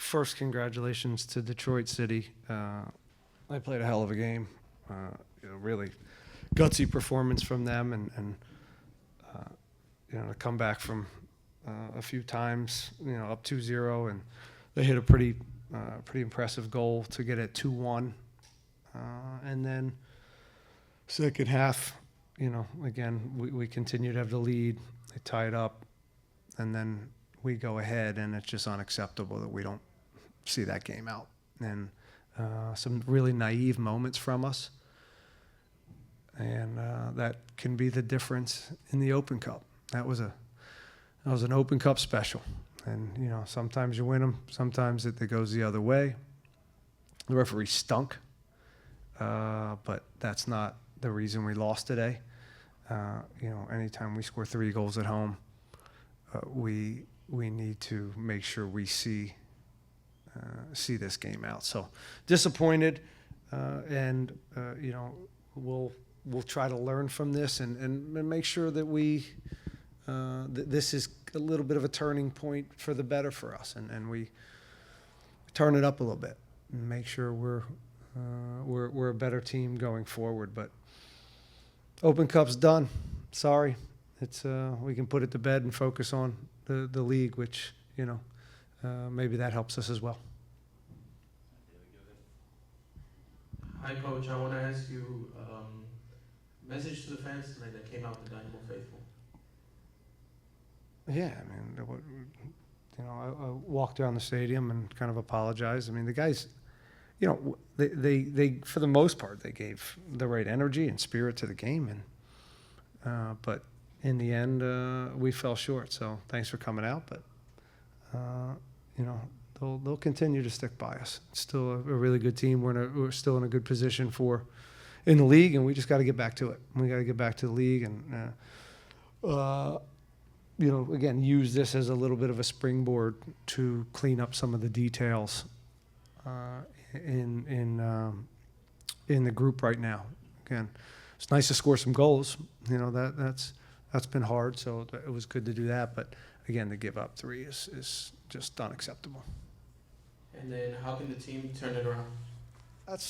first, congratulations to Detroit City. They played a hell of a game. Really gutsy performance from them, and to come back from a few times, up 2-0, and they hit a pretty impressive goal to get it 2-1, and then second half, again we continue to have the lead. They tie it up, and then we go ahead, and it's just unacceptable that we don't see that game out. And some really naive moments from us, and that can be the difference in the Open Cup. That was an Open Cup special, and sometimes you win them, sometimes it goes the other way. The referee stunk, but that's not the reason we lost today. Anytime we score 3 goals at home, we need to make sure we see this game out. So disappointed, and we'll try to learn from this and make sure that this is a little bit of a turning point for the better for us, and we turn it up a little bit and make sure we're a better team going forward. But Open Cup's done. Sorry, it's we can put it to bed and focus on the league, which maybe that helps us as well. Hi, Coach. I want to ask you message to the fans tonight that came out, the Dynamo faithful. Yeah, I walked around the stadium and kind of apologized. The guys, they for the most part they gave the right energy and spirit to the game, and but in the end we fell short. So thanks for coming out, but they'll continue to stick by us. It's still a really good team. We're still in a good position in the league, and we just got to get back to it. We got to get back to the league, and again, use this as a little bit of a springboard to clean up some of the details in the group right now. Again, it's nice to score some goals. That's been hard, so it was good to do that. But again, to give up 3 is just unacceptable. And then, how can the team turn it around? What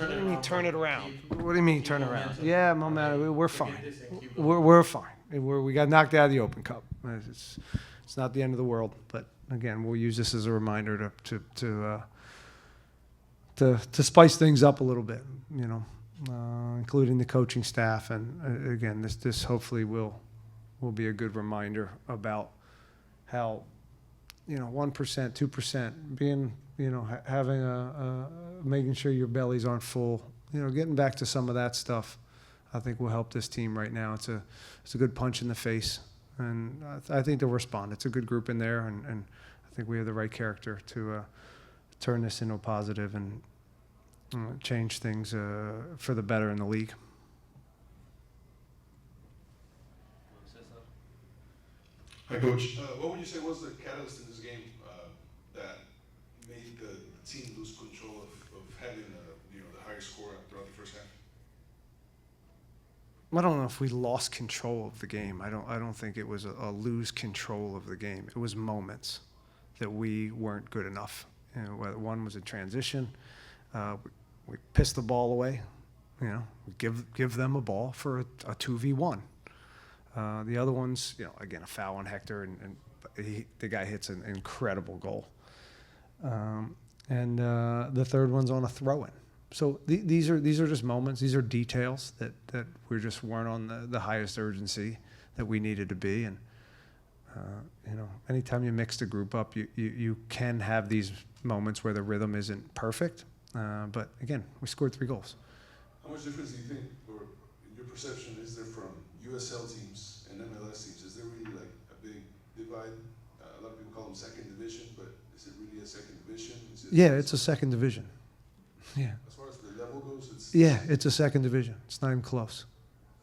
do you mean turn it around? What do you mean turn it around? Momentum. Yeah, momentum. We're fine. We're fine. We got knocked out of the Open Cup. It's not the end of the world. But again, we'll use this as a reminder to spice things up a little bit. Including the coaching staff, and again, this hopefully will be a good reminder about how 1%, 2% being having making sure your bellies aren't full. Getting back to some of that stuff, I think will help this team right now. It's a good punch in the face, and I think they'll respond. It's a good group in there, and I think we have the right character to turn this into a positive and change things for the better in the league. Hi, Coach. What would you say was the catalyst in this game that made the team lose control of having the higher score throughout the first half? I don't know if we lost control of the game. I don't think it was a lose control of the game. It was moments that we weren't good enough. One was a transition. We pissed the ball away. We give them a ball for a 2v1. The other ones, again, a foul on Hector, and the guy hits an incredible goal. And the third one's on a throw-in. So these are just moments. These are details that we just weren't on the highest urgency that we needed to be. And anytime you mix the group up, you can have these moments where the rhythm isn't perfect. But again, we scored 3 goals. How much difference do you think, or in your perception, is there from USL teams and MLS teams? Is there really like a big divide? A lot of people call them second division, but is it really a second division? It's a second division. Yeah. As far as the level goes, it's a second division. It's not even close.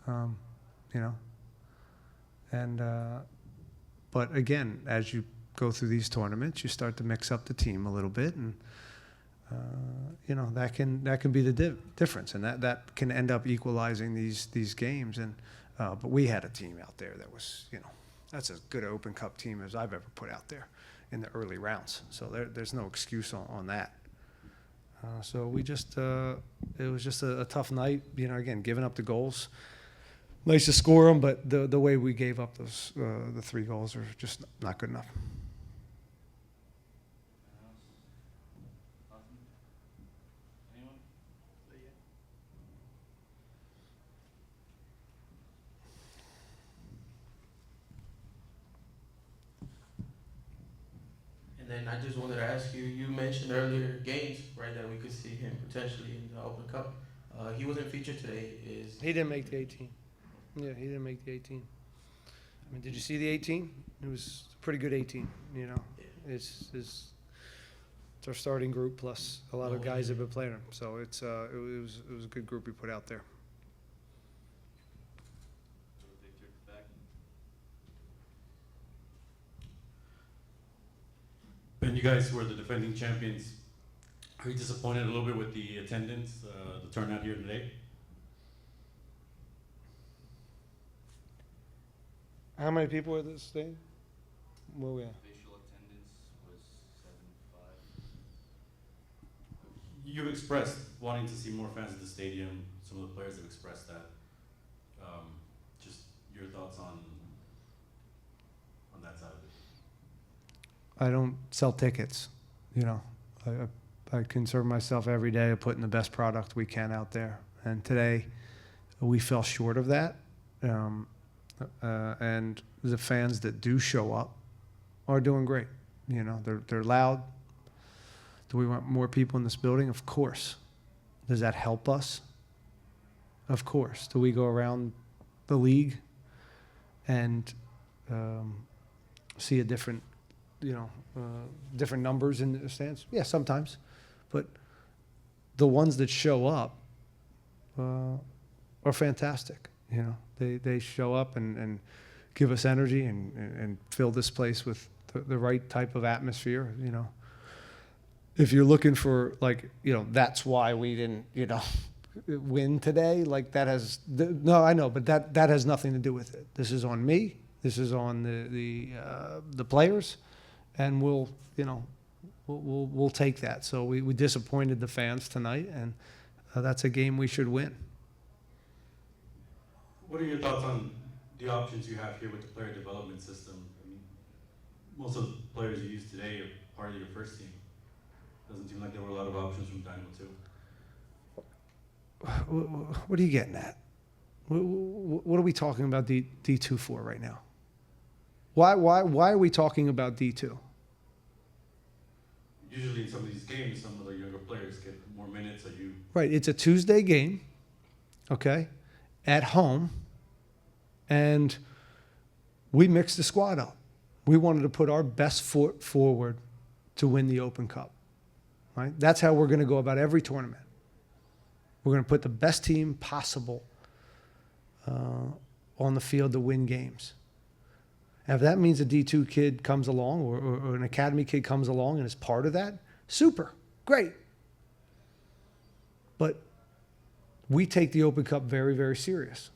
And but again, as you go through these tournaments, you start to mix up the team a little bit, and that can be the difference, and that can end up equalizing these games. And but we had a team out there that was, that's as good an Open Cup team as I've ever put out there. in the early rounds. So there's no excuse on that. So we just, it was just a tough night, you know, again, giving up the goals. Nice to score them, but the way we gave up those, the 3 goals are just not good enough. Anyone? And then I just wanted to ask you, you mentioned earlier games, right, that we could see him potentially in the Open Cup. He wasn't featured today. He didn't make the 18. Yeah, he didn't make the 18. I mean, did you see the 18? It was a pretty good 18, you know. It's our starting group plus a lot of guys have been playing him. So it was a good group we put out there. Ben, you guys were the defending champions. Are you disappointed a little bit with the attendance, the turnout here today? How many people were at this thing? Where we at? Official attendance was 7,500. You've expressed wanting to see more fans at the stadium. Some of the players have expressed that. Just your thoughts on that side of it. I don't sell tickets, you know. I concern myself every day of putting the best product we can out there. And today, we fell short of that. And the fans that do show up are doing great. You know, they're loud. Do we want more people in this building? Of course. Does that help us? Of course. Do we go around the league and see a different, you know, different numbers in the stands? Yeah, sometimes. But the ones that show up are fantastic. You know, they show up and give us energy and fill this place with the right type of atmosphere, you know. If you're looking for, like, you know, that's why we didn't, you know, win today, like that has, no, I know, but that has nothing to do with it. This is on me. This is on the players, and we'll, you know, we'll take that. So we disappointed the fans tonight, and that's a game we should win. What are your thoughts on the options you have here with the player development system? I mean, most of the players you used today are part of your first team. Doesn't seem like there were a lot of options from Dynamo too. What are you getting at? What are we talking about D2 for right now? Why are we talking about D2? Usually in some of these games, some of the younger players get more minutes. Are you Right, it's a Tuesday game, okay, at home, and we mixed the squad up. We wanted to put our best foot forward to win the Open Cup, right? That's how we're going to go about every tournament. We're going to put the best team possible on the field to win games. And if that means a D2 kid comes along or an academy kid comes along and is part of that, super, great. But we take the Open Cup very, very serious,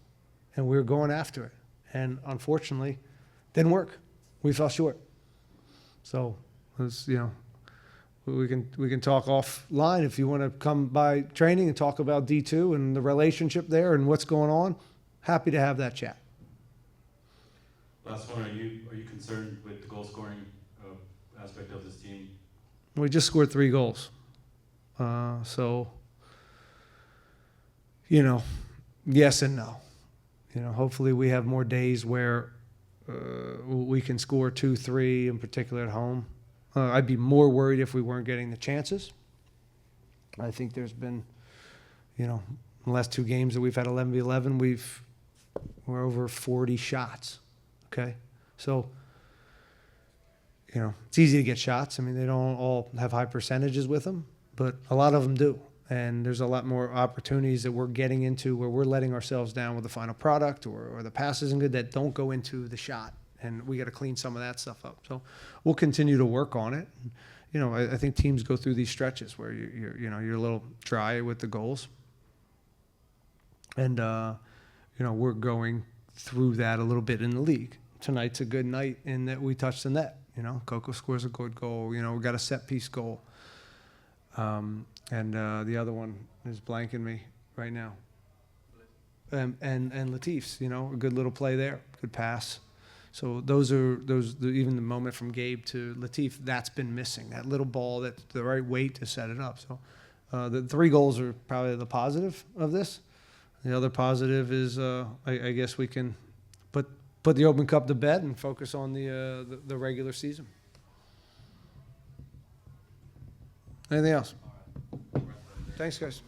and we're going after it. And unfortunately, didn't work. We fell short. So, you know, we can talk offline if you want to come by training and talk about D2 and the relationship there and what's going on. Happy to have that chat. last one? Are you concerned with the goal scoring aspect of this team? We just scored 3 goals. So, you know, yes and no. You know, hopefully we have more days where we can score 2, 3, in particular at home. I'd be more worried if we weren't getting the chances. I think there's been, you know, the last 2 games that we've had 11v11, we're over 40 shots. Okay, so, you know, it's easy to get shots. I mean, they don't all have high percentages with them, but a lot of them do. And there's a lot more opportunities that we're getting into where we're letting ourselves down with the final product or the pass isn't good that don't go into the shot. And we got to clean some of that stuff up. So we'll continue to work on it. You know, I think teams go through these stretches where you're a little dry with the goals. And, you know, we're going through that a little bit in the league. Tonight's a good night in that we touched the net. You know, Coco scores a good goal. You know, we got a set piece goal. And the other one is blanking me right now. And Latif's, you know, a good little play there, good pass. So even the moment from Gabe to Latif, that's been missing. That little ball, that's the right weight to set it up. So the 3 goals are probably the positive of this. The other positive is I guess we can put the Open Cup to bed and focus on the regular season. Anything else? Thanks, guys.